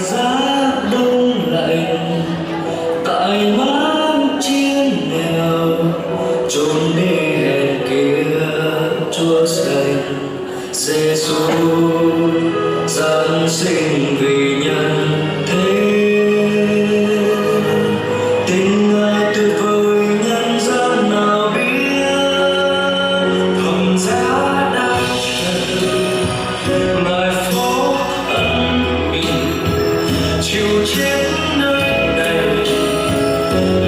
giá đông lạnh tại máng chiến nghèo, chốn đi hẹn kia chúa xanh giê-xu giáng sinh vì nhân thế. Tình Ngài tuyệt vời nhân gian nào biết, phẩm giá đang chờ Ngài phó ân mình chịu chết nơi này.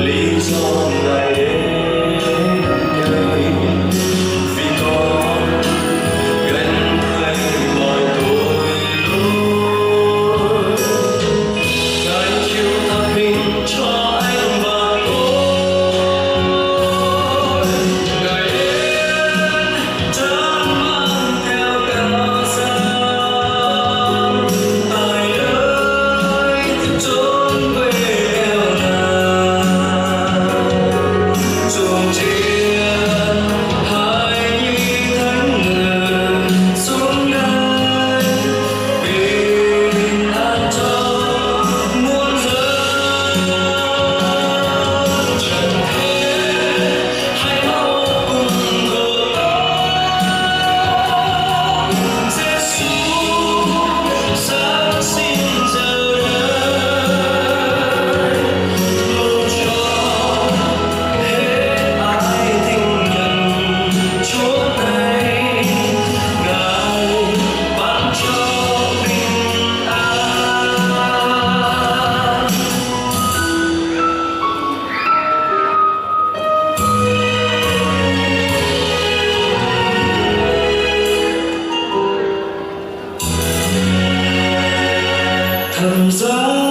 Lý do Ngài đến đây vì con gánh thay mọi tội lỗi. Ngài chịu thà mình cho anh và tôi. Ngài đến chân mang theo cao sang tại nơi chốn quê nghèo nàn. Chuông chiên hãy như thánh người xuống đây, bình an cho muôn dân. Trần thế hãy mau cùng cầu an giê-xu giáng sinh giờ đây, mong cho hết ai tin nhận Chúa này. Ngài ban cho bình an. Thầm giá